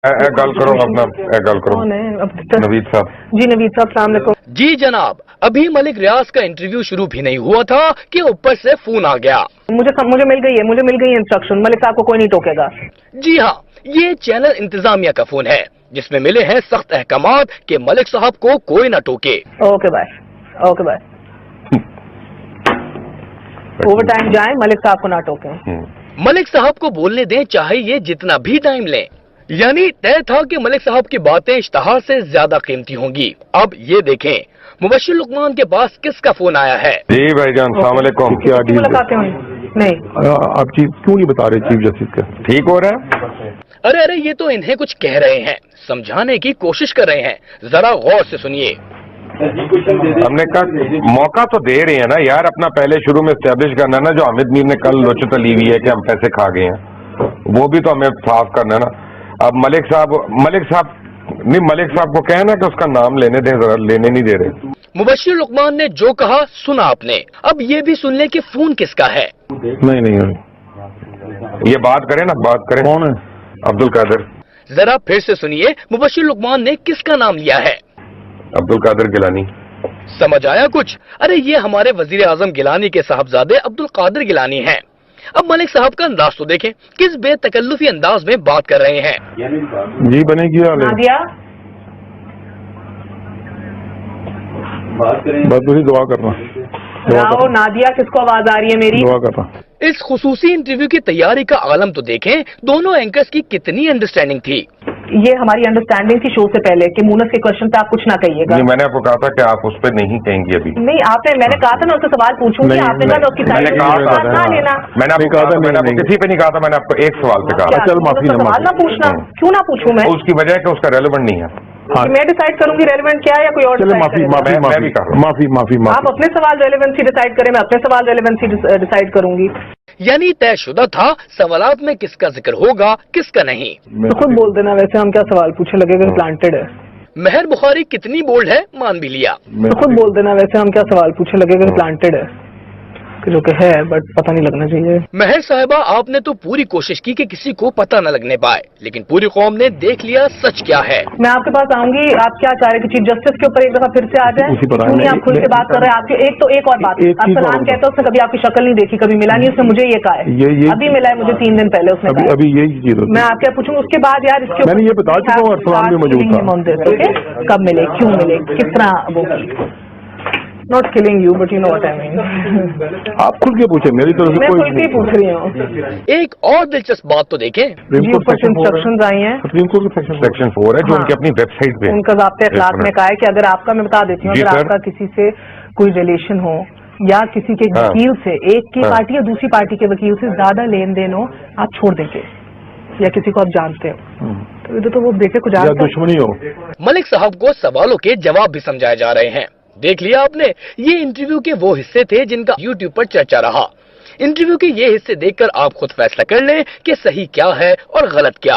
गल करो अपना गल करो। नवीद साहब जी, नवीद साहब अस्सलाम वालेकुम। जी जनाब, अभी मलिक रियाज का इंटरव्यू शुरू भी नहीं हुआ था कि ऊपर से फोन आ गया। मुझे मिल गई है इंस्ट्रक्शन, मलिक साहब को कोई नहीं टोकेगा। जी हाँ, ये चैनल इंतजामिया का फोन है जिसमें मिले हैं सख्त अहकामात कि मलिक साहब को कोई न टोके। Okay bye. ओवर टाइम जाए, मलिक साहब को ना टोके। मलिक साहब को बोलने दें चाहे ये जितना भी टाइम लें। यानी तय था कि मलिक साहब की बातें इश्तहार से ज्यादा कीमती होंगी। अब ये देखें मुबश्शिर लुकमान के पास किसका फोन आया है। जी भाईजान अस्सलाम वालेकुम। क्या मुलाकातें हुई? नहीं, आप चीफ क्यों नहीं बता रहे चीफ जस्टिस का ठीक हो रहा है? अरे ये तो इन्हें कुछ कह रहे हैं, समझाने की कोशिश कर रहे हैं, जरा गौर से सुनिए। हमने कहा मौका तो दे रहे हैं ना यार, अपना पहले शुरू में एस्टेब्लिश करना ना। जो हामिद मीर ने कल लोचत ली हुई है कि हम पैसे खा गए हैं, वो भी तो हमें साफ करना है ना। अब मलिक साहब को कहना कि उसका नाम लेने दें, जरा लेने नहीं दे रहे। मुबश्शिर लुकमान ने जो कहा सुना आपने, अब ये भी सुन ले कि फोन किसका है। नहीं ये बात करें ना, बात करें। कौन है? अब्दुल कादिर। जरा फिर से सुनिए मुबश्शिर लुकमान ने किसका नाम लिया है। अब्दुल कादिर गिलानी। समझ आया कुछ? अरे ये हमारे वजीर आजम गिलानी के साहबजादे अब्दुल कादिर गिलानी हैं। अब मलिक साहब का अंदाज तो देखें, किस बेतकल्लुफी अंदाज में बात कर रहे हैं। जी बनेगी नादिया, बस तुझे दुआ करना। नादिया, किसको आवाज आ रही है मेरी? दुआ करना। इस खुसूसी इंटरव्यू की तैयारी का आलम तो देखें, दोनों एंकर्स की कितनी अंडरस्टैंडिंग थी। ये हमारी अंडरस्टैंडिंग थी शो से पहले कि मूनस के क्वेश्चन पे आप कुछ ना कहिएगा। नहीं, मैंने आपको कहा था कि आप उस पर नहीं कहेंगी अभी। नहीं, मैंने कहा था मैं उससे सवाल पूछूंगी, आपने कहा उसकी मैंने कहा था ना लेना। मैंने आपको कहा था, मैंने आपको किसी पे नहीं कहा था, मैंने आपको एक सवाल पे कहा। चल माफी सवाल ना पूछना, क्यों ना पूछूं मैं? उसकी वजह है कि उसका रेलेवेंट नहीं है। मैं डिसाइड करूंगी रेलेवेंट क्या है या कोई और डिसाइड करेगा? माफी आप अपने सवाल रेलेवेंसी डिसाइड करें, मैं अपने सवाल रेलेवेंसी डिसाइड करूंगी। यानी तयशुदा था सवालात में किसका जिक्र होगा किसका नहीं। तो खुद बोल देना, वैसे हम क्या सवाल पूछे लगेगा प्लांटेड है। महर बुखारी कितनी बोल्ड है मान भी लिया। तो खुद बोल देना, वैसे हम क्या सवाल पूछे लगेगा प्लांटेड है, जो कि है बट पता नहीं लगना चाहिए। महर साहिबा, आपने तो पूरी कोशिश की कि किसी को पता न लगने पाए, लेकिन पूरी कौम ने देख लिया सच क्या है। मैं आपके पास आऊंगी, आप क्या चाह रहे हैं कि चीफ जस्टिस के ऊपर एक दफा फिर से आ जाए? क्यों नहीं आप खुल के बात कर रहे हैं? आपके एक और बात, आपका नाम कहता है, उसने कभी आपकी शक्ल नहीं देखी, कभी मिला नहीं, उसने मुझे ये कहा है, अभी मिला है मुझे 3 दिन पहले उसने कहा। अभी यही चीज मैं आपके पूछूंगा उसके बाद यार, इसके मैंने ये बता चुका हूँ, कब मिले, क्यों मिले, किस तरह वो की। Not killing you, but you know what I mean. आप खुल के पूछे, मेरी तरफ से मैं कोई खुल के पूछ रही हूँ। एक और दिलचस्प बात तो देखें। जी, ऊपर से इंस्ट्रक्शंस आई हैं। सुप्रीम कोर्ट के सेक्शन 4 है जो उनकी अपनी वेबसाइट पे उनका ज़ाब्ते अखलाक में कहा है कि अगर आपका, मैं बता देती हूँ, अगर आपका किसी से कोई रिलेशन हो या किसी के वकील से, एक की पार्टी या दूसरी पार्टी के वकील से ज्यादा लेन देन हो, आप छोड़ देंगे, या किसी को आप जानते हो तो वो बेटे को जानते दुश्मनी हो। मलिक साहब को सवालों के जवाब भी समझाए जा रहे हैं। देख लिया आपने, ये इंटरव्यू के वो हिस्से थे जिनका YouTube पर चर्चा रहा। इंटरव्यू के ये हिस्से देखकर आप खुद फैसला कर लें कि सही क्या है और गलत क्या।